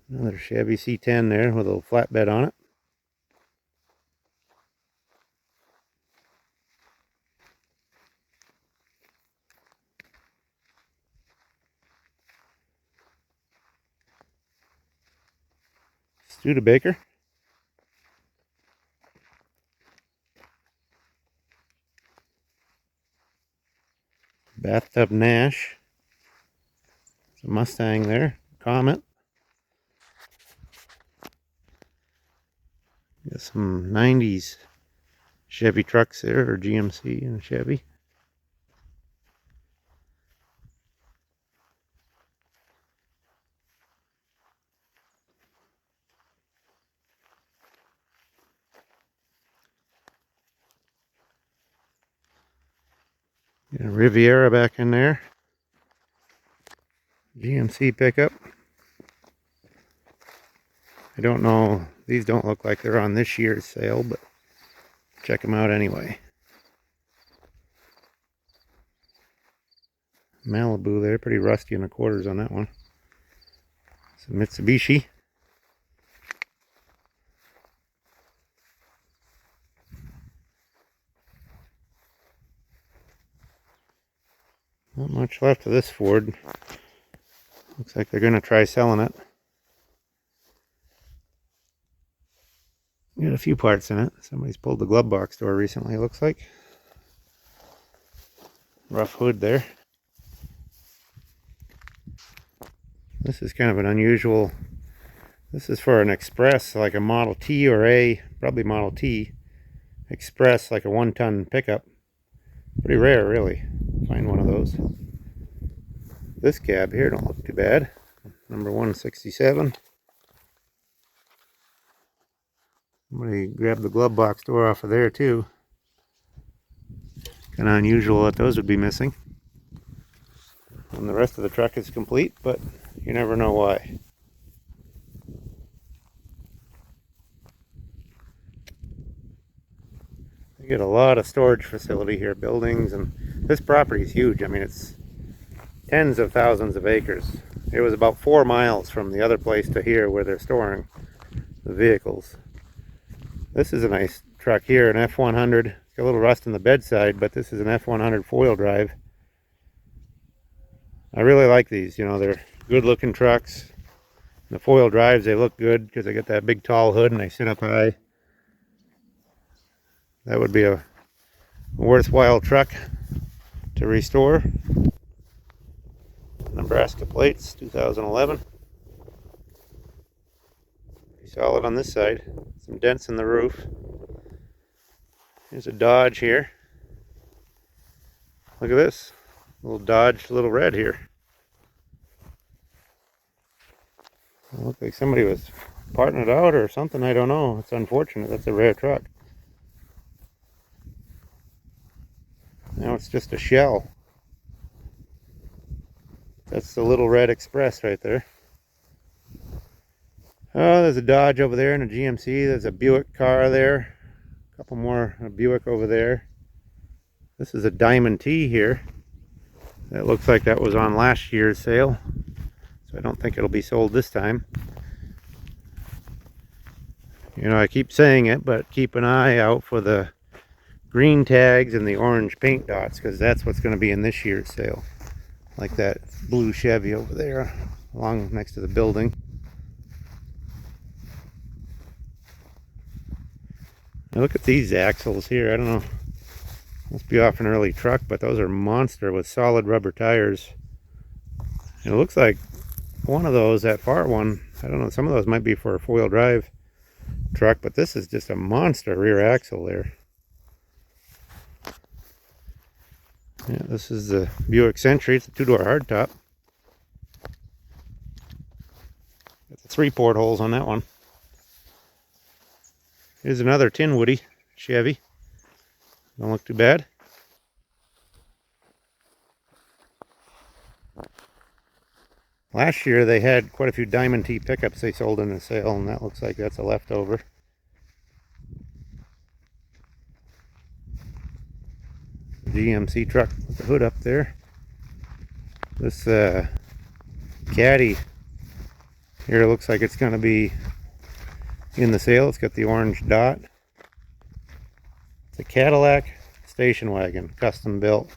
Another Chevy C10 there with a little flatbed on it. Studebaker. Bathtub Nash. It's a Mustang there. Comet. Got some 90s Chevy trucks there, or GMC and Chevy. Got a Riviera back in there. GMC pickup. I don't know, these don't look like they're on this year's sale, but check them out anyway. Malibu there, pretty rusty in the quarters on that one. It's a Mitsubishi. Not much left of this Ford. Looks like they're going to try selling it. Got a few parts in it. Somebody's pulled the glove box door recently, it looks like. Rough hood there. This is kind of an unusual. This is for an Express, like a Model T or A, probably Model T. Express, like a 1-ton pickup. Pretty rare, really. Find one of those. This cab here don't look too bad. Number 167. Somebody grabbed the glove box door off of there too. Kind of unusual that those would be missing. And the rest of the truck is complete, but you never know why. You get a lot of storage facility here, buildings, and this property is huge. I mean, it's tens of thousands of acres. It was about 4 miles from the other place to here where they're storing the vehicles. This is a nice truck here, an F100. It's got a little rust in the bedside, but this is an F100 four-wheel drive. I really like these, you know, they're good looking trucks. The four-wheel drives, they look good because they got that big tall hood and they sit up high. That would be a worthwhile truck to restore. Nebraska plates, 2011. Pretty solid on this side. Some dents in the roof. There's a Dodge here. Look at this. Little Dodge, little red here. It looked like somebody was parting it out or something. I don't know. It's unfortunate. That's a rare truck. Now it's just a shell. That's the little red Express right there. Oh, there's a Dodge over there and a GMC. There's a Buick car there. A couple more, a Buick over there. This is a Diamond T here. That looks like that was on last year's sale. So I don't think it'll be sold this time. You know, I keep saying it, but keep an eye out for the green tags and the orange paint dots, because that's what's going to be in this year's sale. Like that blue Chevy over there along next to the building. Now look at these axles here. I don't know. Must be off an early truck, but those are monster with solid rubber tires. And it looks like one of those, that far one, I don't know, some of those might be for a four-wheel drive truck, but this is just a monster rear axle there. Yeah, this is the Buick Century. It's a two-door hardtop. Got the 3 portholes on that one. Here's another tin woody Chevy. Don't look too bad. Last year they had quite a few Diamond T pickups they sold in the sale, and that looks like that's a leftover. GMC truck with the hood up there. This Caddy here looks like it's going to be in the sale. It's got the orange dot. It's a Cadillac station wagon, custom built.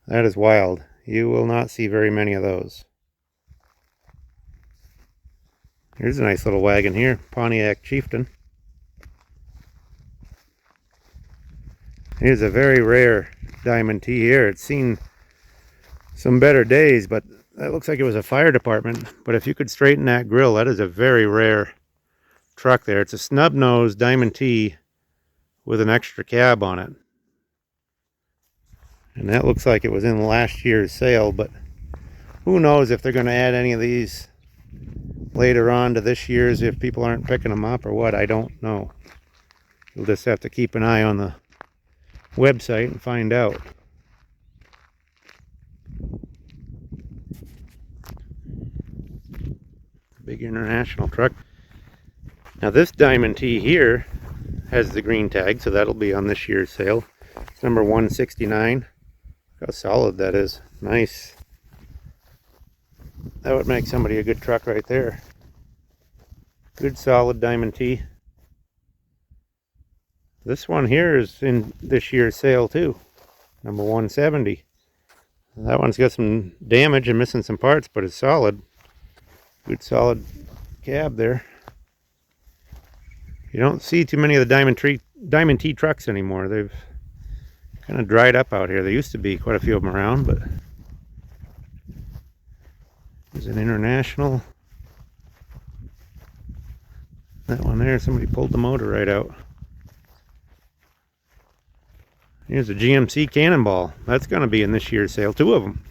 That is wild. You will not see very many of those. Here's a nice little wagon here, Pontiac Chieftain. Here's a very rare Diamond T here. It's seen some better days, but that looks like it was a fire department. But if you could straighten that grill, that is a very rare truck there. It's a snub-nosed Diamond T with an extra cab on it. And that looks like it was in last year's sale, but who knows if they're going to add any of these later on to this year's, if people aren't picking them up or what. I don't know. You'll just have to keep an eye on the website and find out. Big international truck. Now this Diamond T here has the green tag, so that'll be on this year's sale. It's number 169. Look how solid that is. Nice. That would make somebody a good truck right there. Good solid Diamond T. This one here is in this year's sale too. Number 170. That one's got some damage and missing some parts, but it's solid. Good solid cab there. You don't see too many of the Diamond T trucks anymore. They've kind of dried up out here. There used to be quite a few of them around, but there's an international. That one there, somebody pulled the motor right out. Here's a GMC Cannonball. That's going to be in this year's sale. 2 of them.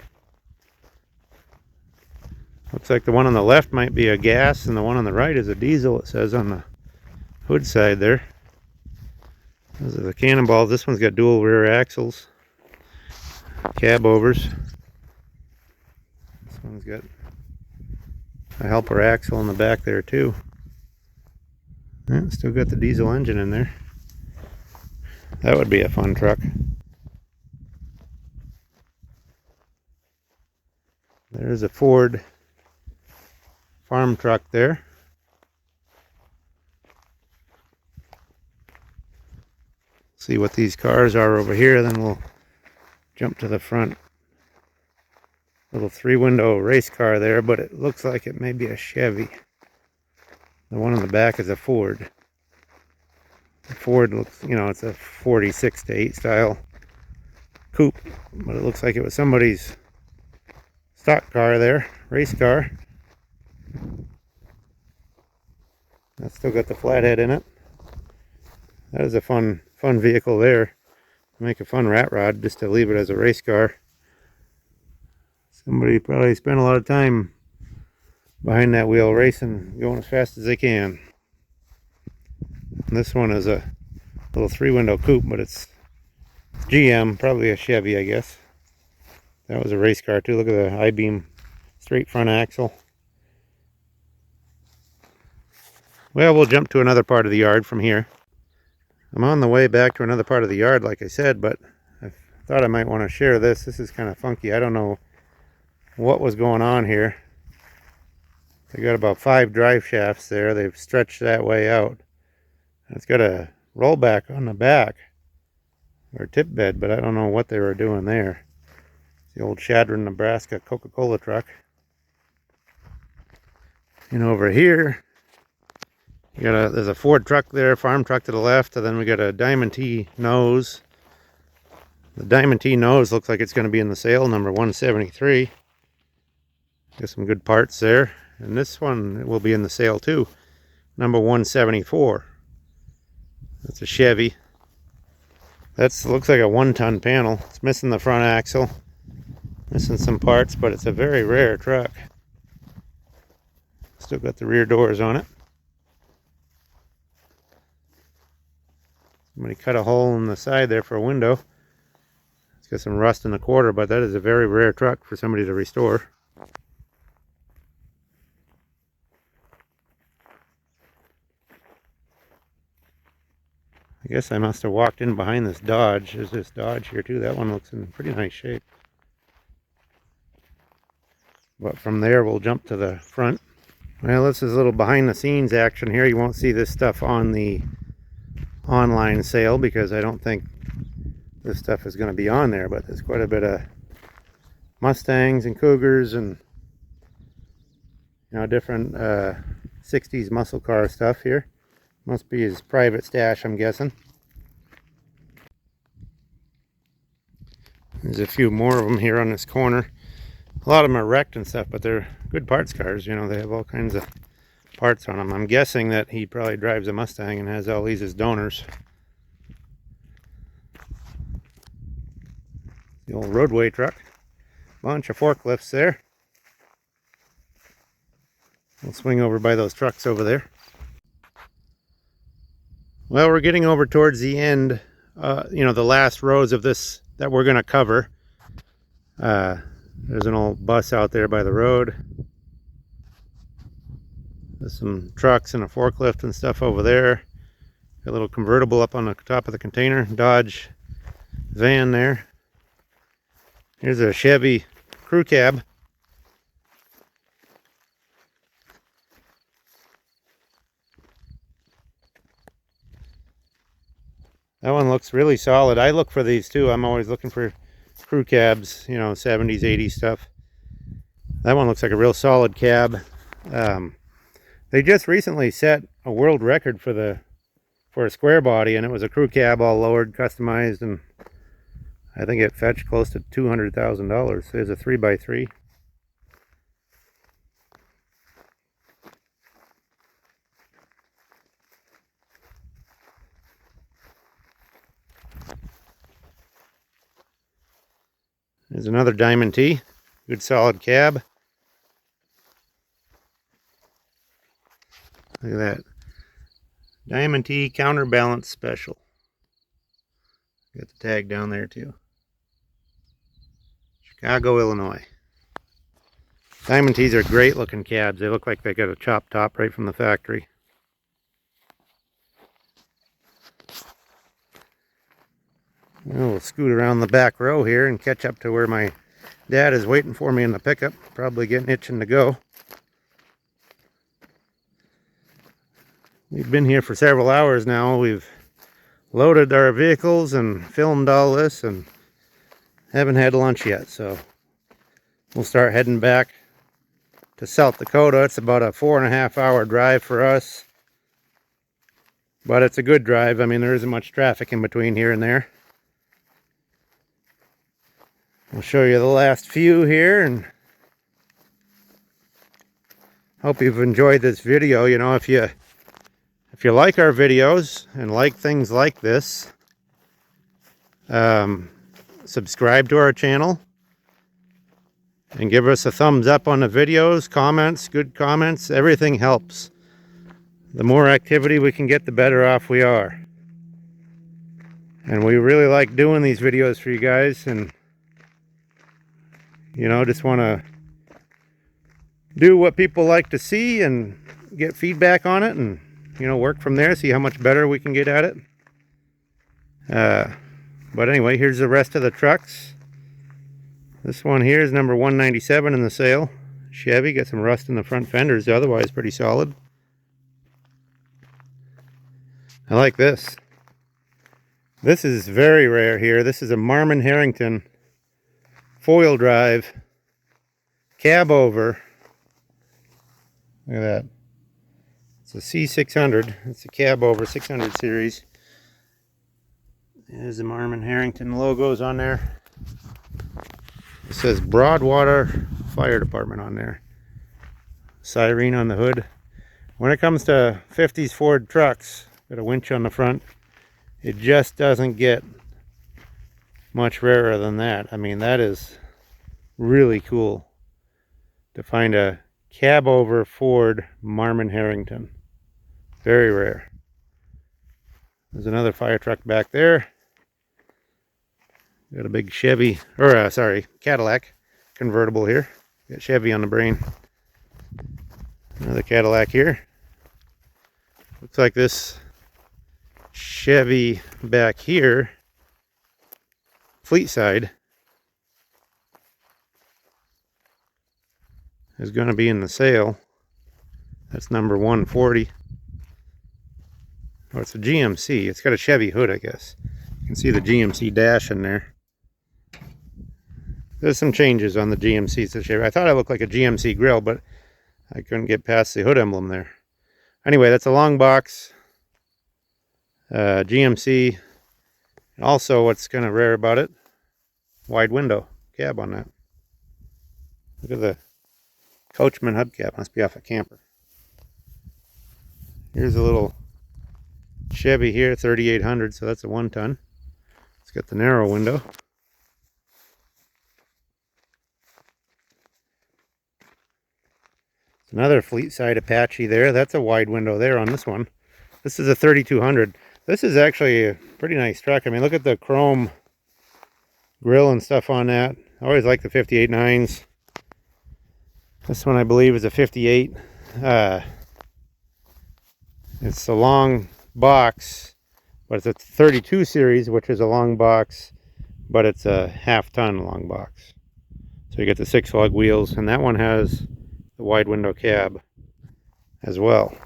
Looks like the one on the left might be a gas, and the one on the right is a diesel, it says on the hood side there. Those are the Cannonballs. This one's got dual rear axles. Cab overs. This one's got a helper axle in the back there too. Yeah, still got the diesel engine in there. That would be a fun truck. There's a Ford farm truck there. See what these cars are over here, then we'll jump to the front. Little 3-window race car there, but it looks like it may be a Chevy. The one on the back is a Ford. The Ford looks, you know, it's a 46 to 8 style coupe, but it looks like it was somebody's stock car there, race car. That's still got the flathead in it. That is a fun vehicle there. Make a fun rat rod just to leave it as a race car. Somebody probably spent a lot of time behind that wheel racing, going as fast as they can. And this one is a little 3-window coupe, but it's GM, probably a Chevy, I guess. That was a race car too. Look at the I-beam straight front axle. Well, we'll jump to another part of the yard from here. I'm on the way back to another part of the yard, like I said, but I thought I might want to share this. This is kind of funky. I don't know what was going on here. They got about 5 drive shafts there. They've stretched that way out. It's got a rollback on the back, or tip bed, but I don't know what they were doing there. It's the old Chadron, Nebraska Coca-Cola truck. And over here, There's a Ford truck there, farm truck to the left, and then we got a Diamond T nose. The Diamond T nose looks like it's going to be in the sale, number 173. Got some good parts there. And this one will be in the sale too, number 174. That's a Chevy. That looks like a 1-ton panel. It's missing the front axle, missing some parts, but it's a very rare truck. Still got the rear doors on it. Somebody cut a hole in the side there for a window. It's got some rust in the quarter, but that is a very rare truck for somebody to restore. I guess I must have walked in behind this Dodge. There's this Dodge here too. That one looks in pretty nice shape. But from there we'll jump to the front. Well, this is a little behind the scenes action here. You won't see this stuff on the online sale because I don't think this stuff is going to be on there, but there's quite a bit of Mustangs and Cougars and different 60s muscle car stuff here. Must be his private stash, I'm guessing. There's a few more of them here on this corner. A lot of them are wrecked and stuff, but they're good parts cars. They have all kinds of parts on them. I'm guessing that he probably drives a Mustang and has all these as donors. The old roadway truck. Bunch of forklifts there. We'll swing over by those trucks over there. Well, we're getting over towards the end, the last rows of this that we're going to cover. There's an old bus out there by the road. There's some trucks and a forklift and stuff over there. Got a little convertible up on the top of the container. Dodge van there. Here's a Chevy crew cab. That one looks really solid. I look for these too. I'm always looking for crew cabs, 70s, 80s stuff. That one looks like a real solid cab. They just recently set a world record for a square body, and it was a crew cab all lowered, customized, and I think it fetched close to $200,000. There's a 3x3. There's another Diamond T, good solid cab. Look at that. Diamond T Counterbalance Special. Got the tag down there too. Chicago, Illinois. Diamond T's are great looking cabs. They look like they got a chopped top right from the factory. We'll scoot around the back row here and catch up to where my dad is waiting for me in the pickup. Probably getting itching to go. We've been here for several hours now. We've loaded our vehicles and filmed all this and haven't had lunch yet. So we'll start heading back to South Dakota. It's about a 4.5-hour drive for us. But it's a good drive. I mean, there isn't much traffic in between here and there. I'll show you the last few here and hope you've enjoyed this video. If you like our videos and like things like this, subscribe to our channel and give us a thumbs up on the videos, comments, good comments, everything helps. The more activity we can get, the better off we are. And we really like doing these videos for you guys, and just want to do what people like to see and get feedback on it and, work from there, see how much better we can get at it. But anyway, here's the rest of the trucks. This one here is number 197 in the sale. Chevy, got some rust in the front fenders, otherwise pretty solid. I like this. This is very rare here. This is a Marmon Harrington foil drive, cab over. Look at that. It's a C600. It's a cab over 600 series. There's the Marmon Harrington logos on there. It says Broadwater Fire Department on there. Siren on the hood. When it comes to 50s Ford trucks, got a winch on the front. It just doesn't get much rarer than that. I mean, that is really cool to find a cab over Ford Marmon Harrington. Very rare. There's another fire truck back there. Got a big Chevy, or sorry, Cadillac convertible here. Got Chevy on the brain. Another Cadillac here. Looks like this Chevy back here, Vleet side, is going to be in the sale. That's number 140. Oh, it's a GMC. It's got a Chevy hood, I guess. You can see the GMC dash in there. There's some changes on the GMC. It's a Chevy. I thought it looked like a GMC grill, but I couldn't get past the hood emblem there. Anyway, that's a long box GMC. And also, what's kind of rare about it, wide window cab on that. Look at the Coachman hubcap. Must be off a camper. Here's a little Chevy here, 3800, so that's a 1-ton. It's got the narrow window. It's another Vleet side Apache there. That's a wide window there on this one. This is a 3200. This is actually a pretty nice truck. I mean, look at the chrome grill and stuff on that. I always like the 58.9s. This one I believe is a 58. It's a long box, but it's a 32 series, which is a long box, but it's a half-ton long box. So you get the 6-lug wheels, and that one has the wide window cab as well.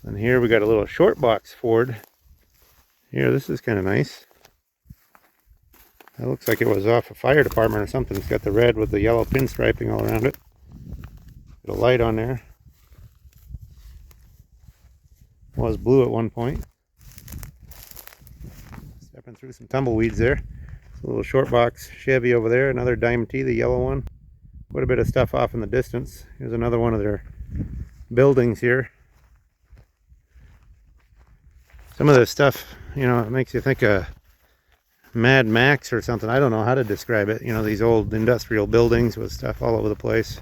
And here we got a little short box Ford. Here, this is kind of nice. That looks like it was off a fire department or something. It's got the red with the yellow pinstriping all around it. Got a light on there. Was blue at one point. Stepping through some tumbleweeds there. A little short box Chevy over there. Another Diamond T, the yellow one. Quite a bit of stuff off in the distance. Here's another one of their buildings here. Some of this stuff, you know, it makes you think of Mad Max or something. I don't know how to describe it. You know, these old industrial buildings with stuff all over the place.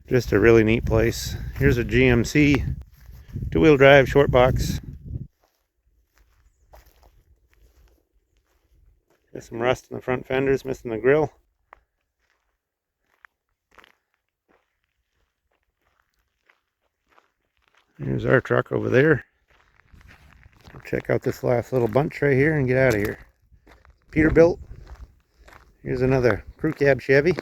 Just a really neat place. Here's a GMC two-wheel drive short box. Got some rust in the front fenders, missing the grill. Here's our truck over there. We'll check out this last little bunch right here and get out of here. Peterbilt. Here's another crew cab Chevy.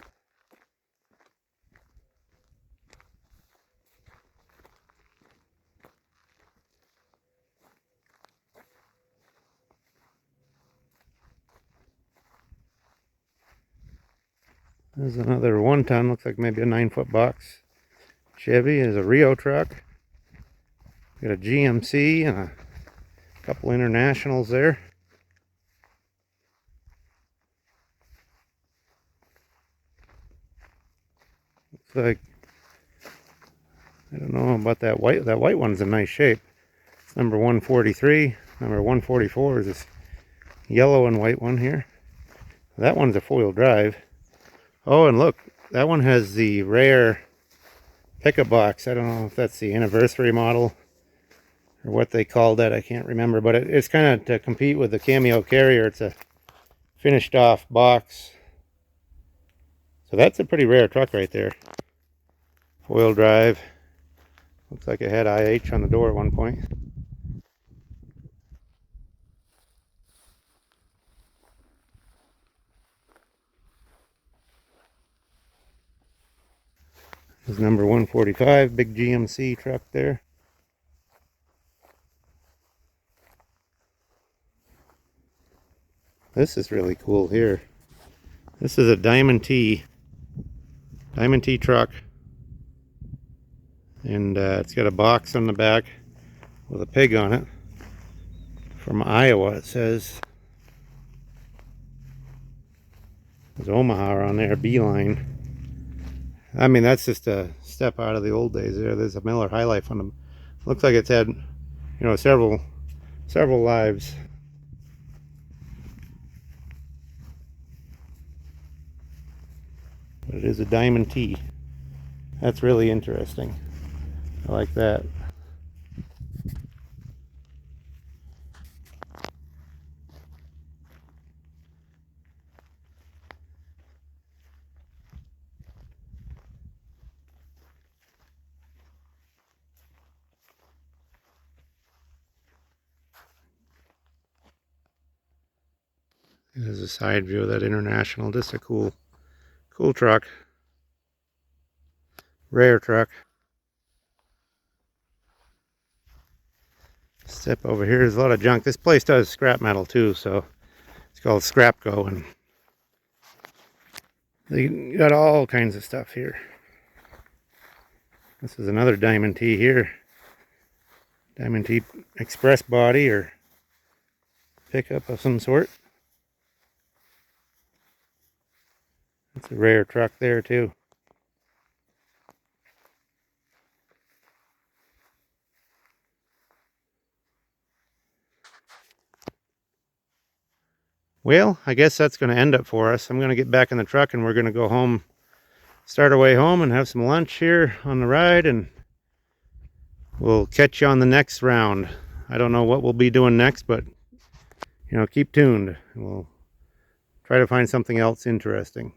There's another 1-ton, looks like maybe a 9-foot box Chevy. Is a Rio truck. Got a GMC and a couple internationals there. Looks like, I don't know about that white. That white one's in nice shape. It's number 143. Number 144 is this yellow and white one here. That one's a 4-wheel drive. Oh, and look, that one has the rare pickup box. I don't know if that's the anniversary model or what they called that. I can't remember, but it's kind of to compete with the Cameo Carrier. It's a finished off box. So that's a pretty rare truck right there. 4-wheel drive. Looks like it had IH on the door at one point. This is number 145, big GMC truck there. This is really cool here. This is a Diamond T truck. And it's got a box on the back with a pig on it. From Iowa, it says. There's Omaha on there, Beeline. I mean, that's just a step out of the old days there. There's a Miller High Life on them. Looks like it's had, several lives. But it is a Diamond T. That's really interesting. I like that. There's a side view of that International. Just a cool truck. Rare truck. Step over here. There's a lot of junk. This place does scrap metal too, so it's called Scrap Go, and they got all kinds of stuff here. This is another Diamond T here. Diamond T express body or pickup of some sort. It's a rare truck there too. Well, I guess that's going to end it for us. I'm going to get back in the truck and we're going to go home, start our way home and have some lunch here on the ride, and we'll catch you on the next round. I don't know what we'll be doing next, but keep tuned. We'll try to find something else interesting.